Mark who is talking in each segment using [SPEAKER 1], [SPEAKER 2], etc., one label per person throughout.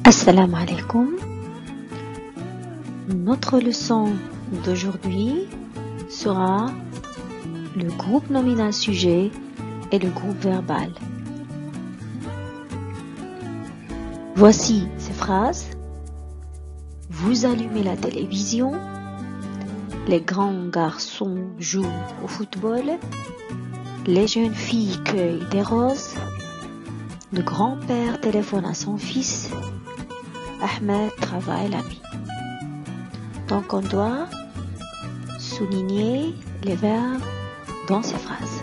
[SPEAKER 1] Assalamu alaikum. Notre leçon d'aujourd'hui sera le groupe nominal sujet et le groupe verbal. Voici ces phrases. Vous allumez la télévision. Les grands garçons jouent au football. Les jeunes filles cueillent des roses. Le grand-père téléphone à son fils. Ahmed travaille la nuit. Donc on doit souligner les verbes dans ces phrases.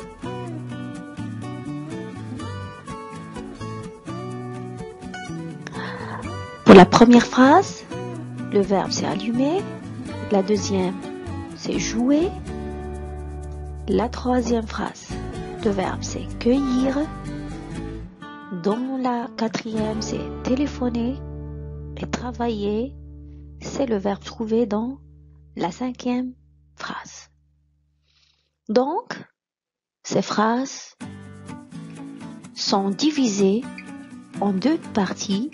[SPEAKER 1] Pour la première phrase, le verbe c'est allumer. La deuxième c'est jouer. La troisième phrase, le verbe c'est cueillir. Dans la quatrième c'est téléphoner. Et travailler, c'est le verbe trouvé dans la cinquième phrase. Donc, ces phrases sont divisées en deux parties.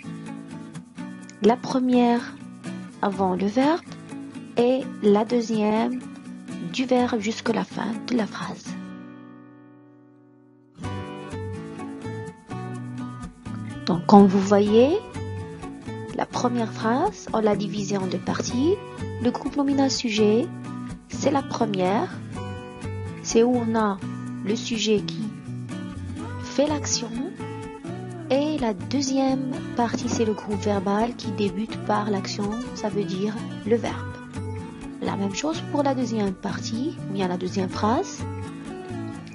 [SPEAKER 1] La première avant le verbe et la deuxième du verbe jusqu'à la fin de la phrase. Donc, comme vous voyez, la première phrase, on l'a divisée en deux parties. Le groupe nominal sujet, c'est la première. C'est où on a le sujet qui fait l'action. Et la deuxième partie, c'est le groupe verbal qui débute par l'action, ça veut dire le verbe. La même chose pour la deuxième partie, ou bien la deuxième phrase.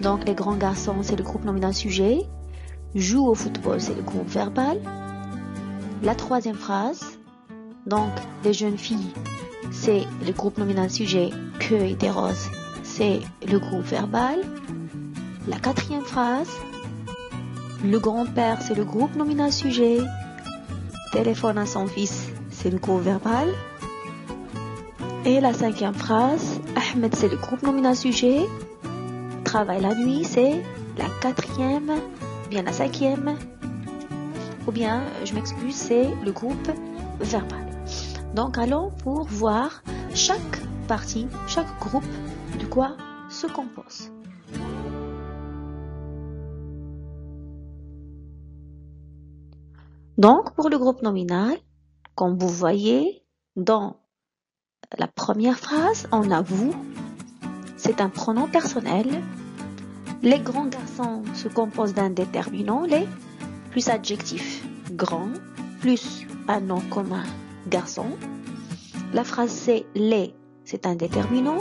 [SPEAKER 1] Donc les grands garçons, c'est le groupe nominal sujet. Joue au football, c'est le groupe verbal. La troisième phrase, donc les jeunes filles, c'est le groupe nominal sujet, cueille des roses, c'est le groupe verbal. La quatrième phrase, le grand-père, c'est le groupe nominal sujet, téléphone à son fils, c'est le groupe verbal. Et la cinquième phrase, Ahmed, c'est le groupe nominal sujet, travaille la nuit, c'est la quatrième, bien la cinquième, ou bien, je m'excuse, c'est le groupe verbal. Donc, allons pour voir chaque partie, chaque groupe, de quoi se compose. Donc, pour le groupe nominal, comme vous voyez, dans la première phrase, on a vous, c'est un pronom personnel. Les grands garçons se composent d'un déterminant, les plus adjectif grand, plus un nom commun garçon. La phrase c'est les, c'est un déterminant.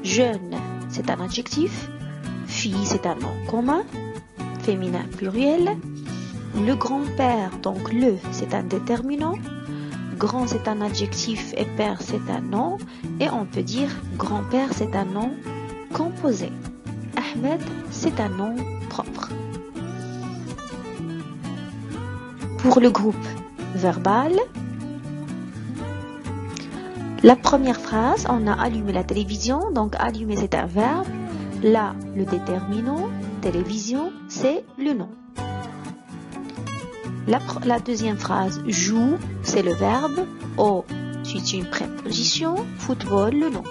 [SPEAKER 1] Jeune, c'est un adjectif. Fille, c'est un nom commun, féminin pluriel. Le grand-père, donc le, c'est un déterminant. Grand, c'est un adjectif et père, c'est un nom. Et on peut dire grand-père, c'est un nom composé. Ahmed, c'est un nom propre. Pour le groupe verbal, la première phrase, on a allumé la télévision. Donc, allumer, c'est un verbe. Là, le déterminant. Télévision, c'est le nom. La deuxième phrase, joue, c'est le verbe. Au, c'est une préposition. Football, le nom.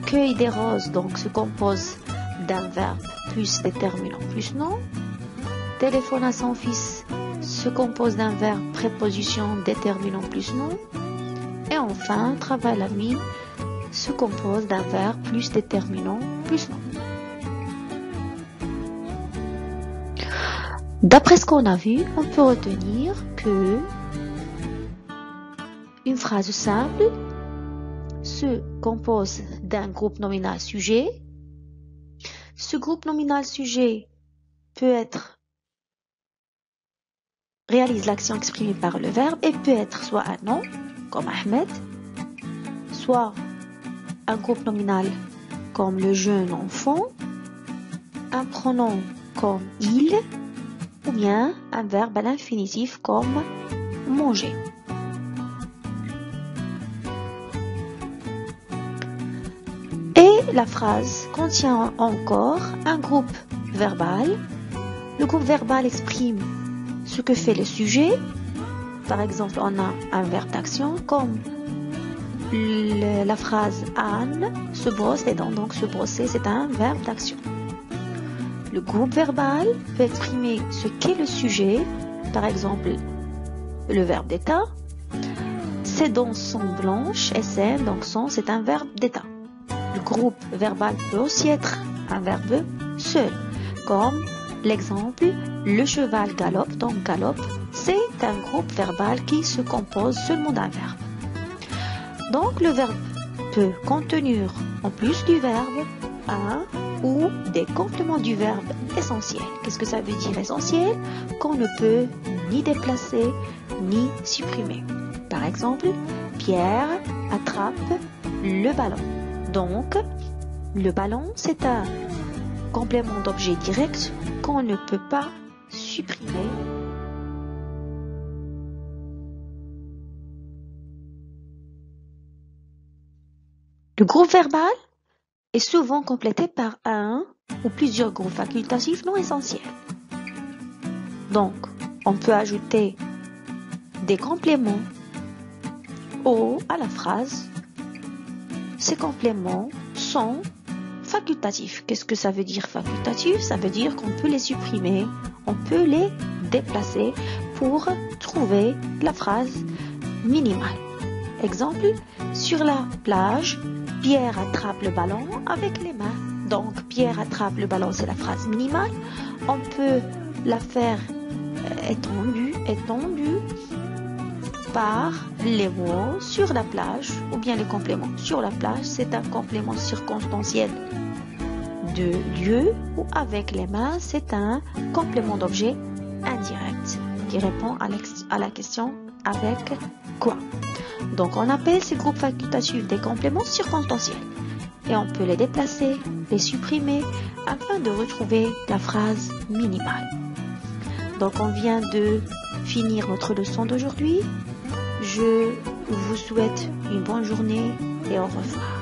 [SPEAKER 1] Cueille des roses, donc, se compose d'un verbe plus déterminant plus nom. Téléphone à son fils se compose d'un verbe préposition déterminant plus nom. Et enfin, travaille la nuit se compose d'un verbe plus déterminant plus nom. D'après ce qu'on a vu, on peut retenir que une phrase simple se compose d'un groupe nominal sujet. Ce groupe nominal sujet réalise l'action exprimée par le verbe et peut être soit un nom, comme Ahmed, soit un groupe nominal comme le jeune enfant, un pronom comme il, ou bien un verbe à l'infinitif comme manger. Et la phrase contient encore un groupe verbal. Le groupe verbal exprime ce que fait le sujet par exemple, on a un verbe d'action comme la phrase Anne se brosse les dents. Donc se brosser, c'est un verbe d'action. Le groupe verbal peut exprimer ce qu'est le sujet, par exemple le verbe d'état. Ses dents sont blanches, SN, donc sont, c'est un verbe d'état. Le groupe verbal peut aussi être un verbe seul, comme l'exemple le cheval galope, donc galope, c'est un groupe verbal qui se compose seulement d'un verbe. Donc le verbe peut contenir, en plus du verbe, un ou des compléments du verbe essentiel. Qu'est-ce que ça veut dire essentiel? Qu'on ne peut ni déplacer ni supprimer. Par exemple, Pierre attrape le ballon. Donc, le ballon, c'est un complément d'objet direct qu'on ne peut pas supprimer. Le groupe verbal est souvent complété par un ou plusieurs groupes facultatifs non essentiels. Donc, on peut ajouter des compléments à la phrase. Ces compléments sont facultatifs. Qu'est-ce que ça veut dire facultatif? Ça veut dire qu'on peut les supprimer, on peut les déplacer pour trouver la phrase minimale. Exemple, sur la plage, Pierre attrape le ballon avec les mains. Donc, Pierre attrape le ballon, c'est la phrase minimale. On peut la faire étendue par les mots sur la plage ou bien les compléments. Sur la plage, c'est un complément circonstanciel de lieu ou avec les mains, c'est un complément d'objet indirect qui répond à la question avec quoi. Donc, on appelle ces groupes facultatifs des compléments circonstanciels et on peut les déplacer, les supprimer afin de retrouver la phrase minimale. Donc, on vient de finir notre leçon d'aujourd'hui. Je vous souhaite une bonne journée et au revoir.